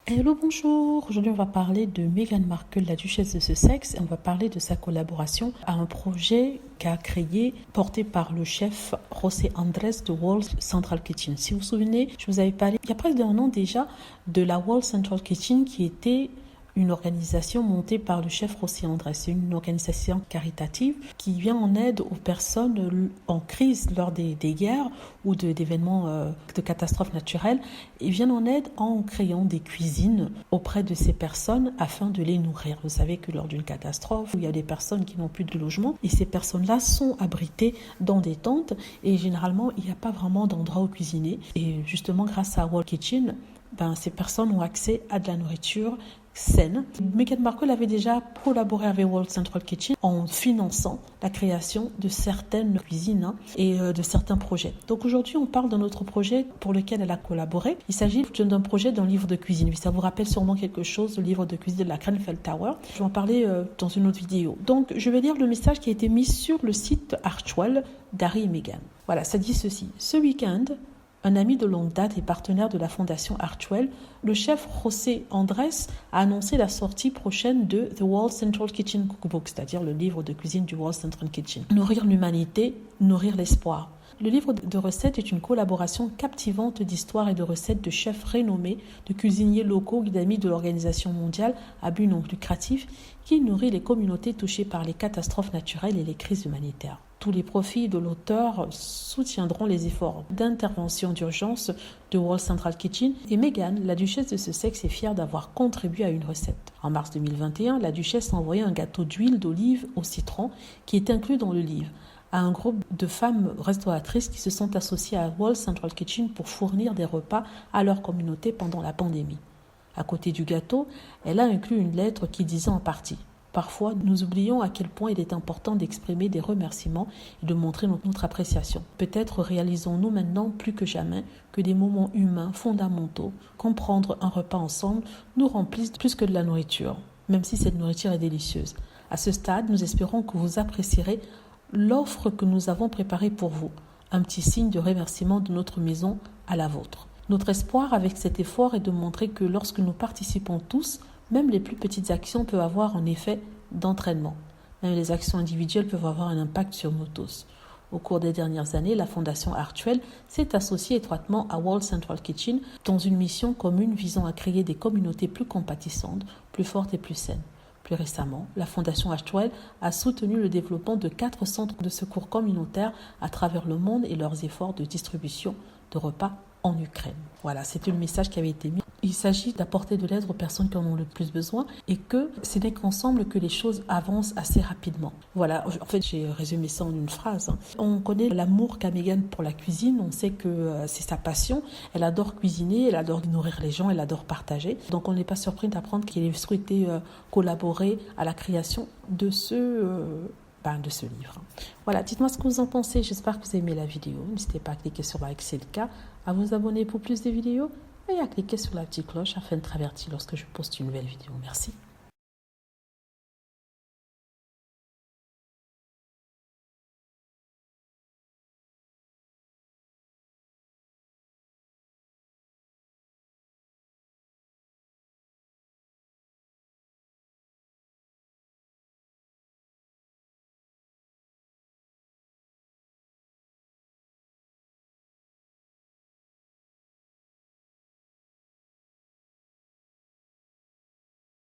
Hello, bonjour. Aujourd'hui, on va parler de Meghan Markle, la duchesse de Sussex, et on va parler de sa collaboration à un projet qu'a créé, porté par le chef José Andrés de World Central Kitchen. Si vous vous souvenez, je vous avais parlé il y a presque un an déjà de la World Central Kitchen qui était une organisation montée par le chef José Andrés. C'est une organisation caritative qui vient en aide aux personnes en crise lors des guerres ou d'événements de catastrophes naturelles et vient en aide en créant des cuisines auprès de ces personnes afin de les nourrir. Vous savez que lors d'une catastrophe, il y a des personnes qui n'ont plus de logement et ces personnes-là sont abritées dans des tentes et généralement, il n'y a pas vraiment d'endroit où cuisiner. Et justement, grâce à World Kitchen, ces personnes ont accès à de la nourriture saine. Meghan Markle avait déjà collaboré avec World Central Kitchen en finançant la création de certaines cuisines et de certains projets. Donc aujourd'hui, on parle d'un autre projet pour lequel elle a collaboré. Il s'agit d'un projet d'un livre de cuisine. Ça vous rappelle sûrement quelque chose, le livre de cuisine de la Grenfell Tower. Je vais en parler dans une autre vidéo. Donc je vais lire le message qui a été mis sur le site Archewell d'Harry et Meghan. Voilà, ça dit ceci. Ce week-end, un ami de longue date et partenaire de la fondation Archewell, le chef José Andrés a annoncé la sortie prochaine de The World Central Kitchen Cookbook, c'est-à-dire le livre de cuisine du World Central Kitchen. Nourrir l'humanité, nourrir l'espoir. Le livre de recettes est une collaboration captivante d'histoires et de recettes de chefs renommés, de cuisiniers locaux et d'amis de l'Organisation mondiale à but non lucratif qui nourrit les communautés touchées par les catastrophes naturelles et les crises humanitaires. Tous les profits de l'auteur soutiendront les efforts d'intervention d'urgence de World Central Kitchen et Meghan, la duchesse de Sussex, est fière d'avoir contribué à une recette. En mars 2021, la duchesse a envoyé un gâteau d'huile d'olive au citron qui est inclus dans le livre à un groupe de femmes restauratrices qui se sont associées à World Central Kitchen pour fournir des repas à leur communauté pendant la pandémie. À côté du gâteau, elle a inclus une lettre qui disait en partie: parfois, nous oublions à quel point il est important d'exprimer des remerciements et de montrer notre appréciation. Peut-être réalisons-nous maintenant plus que jamais que des moments humains fondamentaux, comme prendre un repas ensemble, nous remplissent plus que de la nourriture, même si cette nourriture est délicieuse. À ce stade, nous espérons que vous apprécierez l'offre que nous avons préparée pour vous, un petit signe de remerciement de notre maison à la vôtre. Notre espoir avec cet effort est de montrer que lorsque nous participons tous, même les plus petites actions peuvent avoir un effet d'entraînement. Même les actions individuelles peuvent avoir un impact sur nous tous. Au cours des dernières années, la Fondation Archewell s'est associée étroitement à World Central Kitchen dans une mission commune visant à créer des communautés plus compatissantes, plus fortes et plus saines. Plus récemment, la Fondation Archewell a soutenu le développement de 4 centres de secours communautaires à travers le monde et leurs efforts de distribution de repas en Ukraine. Voilà, c'était le message qui avait été mis. Il s'agit d'apporter de l'aide aux personnes qui en ont le plus besoin et que ce n'est qu'ensemble que les choses avancent assez rapidement. Voilà, en fait, j'ai résumé ça en une phrase. On connaît l'amour qu'a Meghan pour la cuisine, on sait que c'est sa passion. Elle adore cuisiner, elle adore nourrir les gens, elle adore partager. Donc on n'est pas surpris d'apprendre qu'elle ait souhaité collaborer à la création de de ce livre. Voilà, dites-moi ce que vous en pensez. J'espère que vous avez aimé la vidéo. N'hésitez pas à cliquer sur like si c'est le cas, à vous abonner pour plus de vidéos et à cliquer sur la petite cloche afin d'être averti lorsque je poste une nouvelle vidéo. Merci.